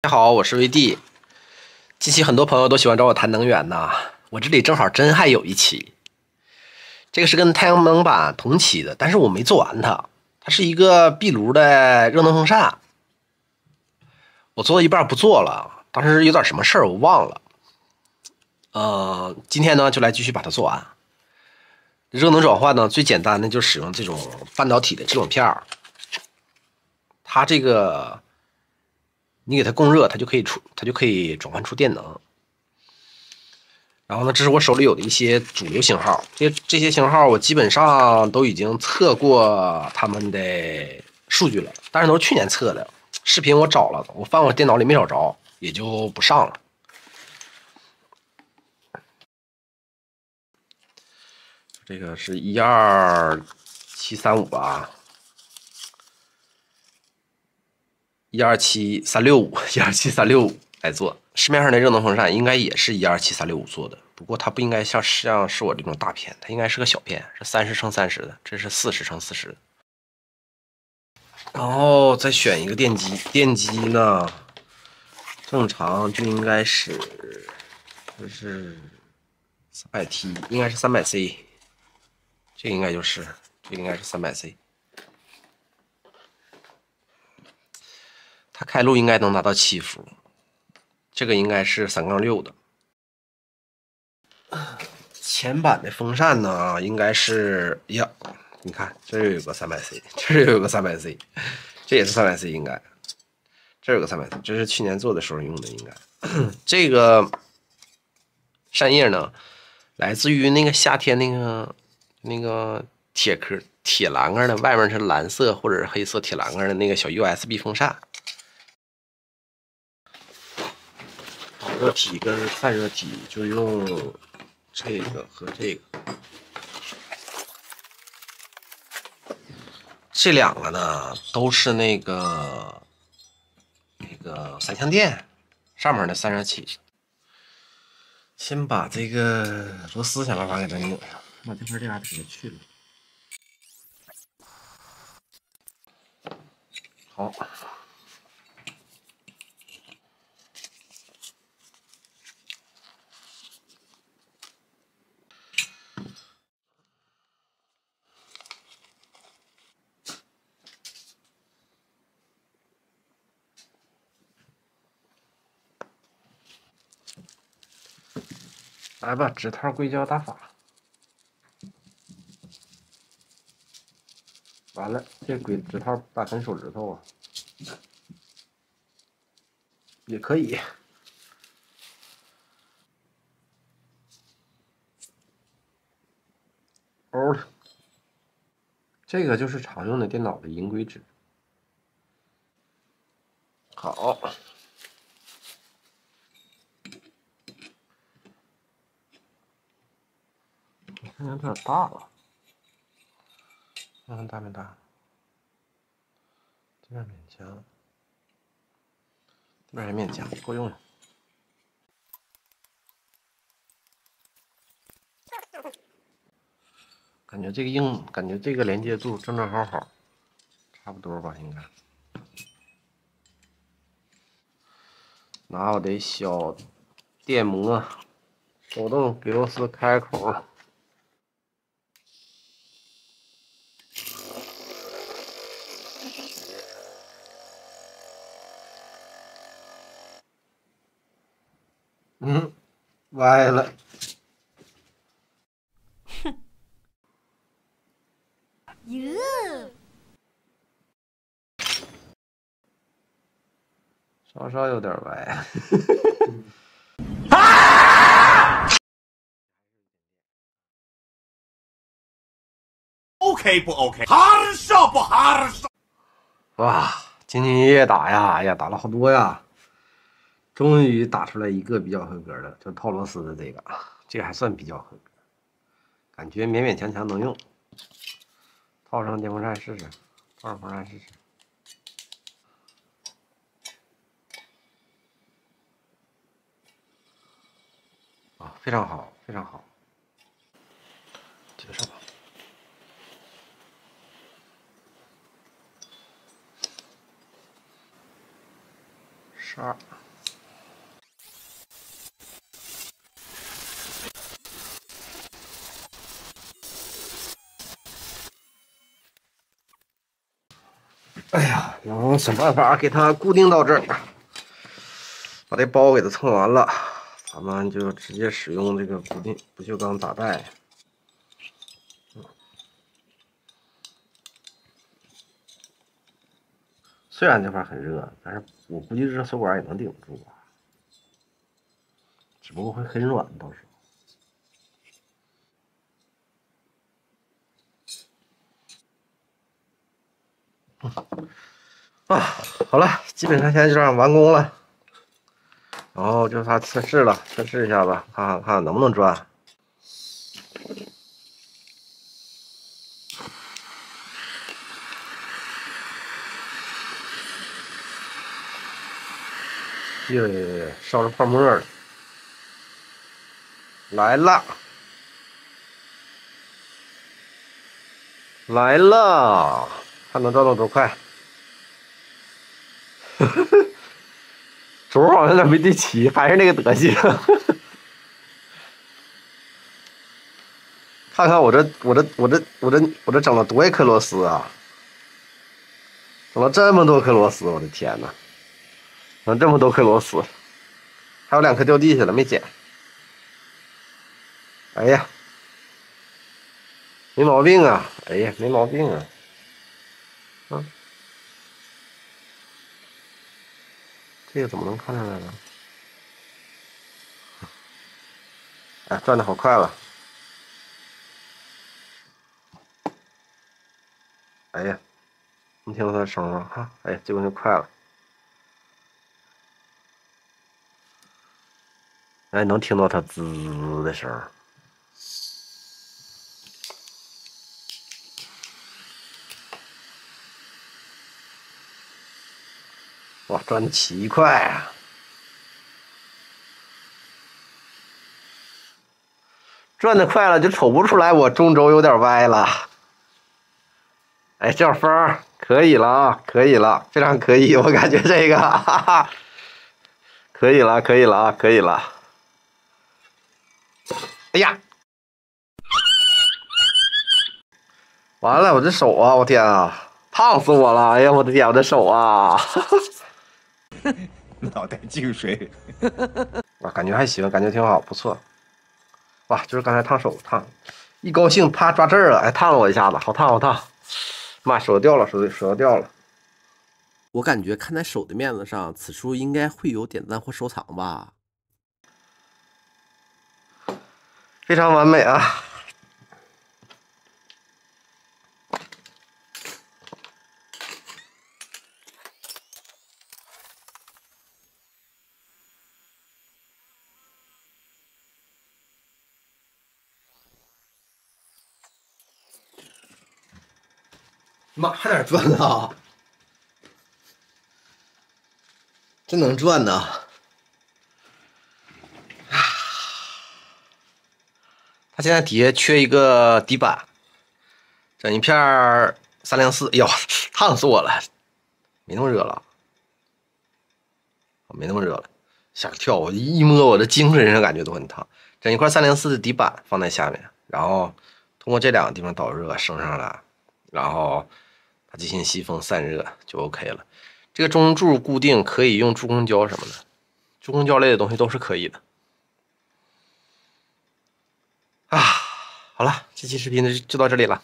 大家好，我是威弟。近期很多朋友都喜欢找我谈能源呐，我这里正好真还有一期，这个是跟太阳能板同期的，但是我没做完它。它是一个壁炉的热能风扇，我做到一半不做了，当时有点什么事儿我忘了。今天呢就来继续把它做完。热能转换呢最简单的就使用这种半导体的这种片儿，它这个你给它供热，它就可以转换出电能。然后呢，这是我手里有的一些主流型号，这些型号我基本上都已经测过他们的数据了，但是都是去年测的。视频我找了，我翻我电脑里没找着，也就不上了。这个是12735吧，127312365来做。市面上的热能风扇应该也是12735做的，不过它不应该像是我这种大片，它应该是个小片，是30×30的，这是40×40的。然后再选一个电机，电机呢，正常就应该是，就是300T，应该是300C，这应该是300C，它开路应该能达到7伏，这个应该是3×6的。前版的风扇呢，应该是呀，你看这又有个300C，这又有个300C，这也是300C应该。这有个300C，这是去年做的时候用的，应该。这个扇叶呢，来自于那个夏天那个铁栏杆的，外面是蓝色或者是黑色铁栏杆的那个小 USB 风扇。导热体跟散热体就用这个和这个，这两个呢都是那个三相电上面的散热器。先把这个螺丝想办法给它拧上，把这块电压给它去了。好，来吧，指套硅胶打法。完了，这指套打成手指头啊，也可以。哦，这个就是常用的电脑的银硅纸。好，看看有点大了，看看大没大？这边勉强，这边还勉强，够用了。感觉这个感觉这个连接度正正好好，差不多吧，应该。拿我的小电磨，手动给螺丝开口。歪了。哟，稍稍有点歪。OK 不 OK？ 好不好？哇，兢兢业业打呀，哎呀，打了好多呀，终于打出来一个比较合格的，就套螺丝的这个还算比较合格，感觉勉勉强强能用。套上电风扇试试，套上风扇试试。啊，非常好，非常好。接上吧。叉。哎呀，然后想办法给它固定到这儿，把这包给它蹭完了，咱们就直接使用这个固定不锈钢打带。虽然这块很热，但是我估计热水管也能顶住啊，只不过会很软，到时候。啊，好了，基本上现在就这样完工了，然后就差测试了，测试一下吧，看看能不能转。耶，烧着泡沫了，来了，来了，看能转到多快。轴好像有点没对齐，还是那个德行。看看我这整了多少颗螺丝啊！整了这么多颗螺丝，我的天哪！整这么多颗螺丝，还有2颗掉地下了，没捡。哎呀，没毛病啊！哎呀，没毛病啊！啊，这个怎么能看出来呢？哎，转的好快了！哎呀，能听到它的声吗？哈，哎呀，结果就快了。哎，能听到它滋的声儿。哇，转的奇快啊！转的快了就瞅不出来我中轴有点歪了。哎，这样风可以了啊，可以了，非常可以，我感觉这个，哈哈，可以了，可以了啊，可以了。哎呀，完了，我这手啊，我天啊，烫死我了！哎呀，我的天，我的手啊！脑袋进水。啊，感觉还行，感觉挺好，不错。哇，就是刚才烫手烫，一高兴啪抓这儿了，哎，烫了我一下子，好烫好烫！妈，手掉了，手要掉了。我感觉看在手的面子上，此处应该会有点赞或收藏吧。非常完美啊！妈，还点转呢，真能转呢！它现在底下缺一个底板，整一片304，哎呦，烫死我了！没那么热了，没那么热了，吓跳！我一摸我的精神上感觉都很烫。整一块304的底板放在下面，然后通过这2个地方导热升上来，然后它进行吸风散热就 OK 了。这个中柱固定可以用助攻胶什么的，助攻胶类的东西都是可以的。啊，好了，这期视频就到这里了。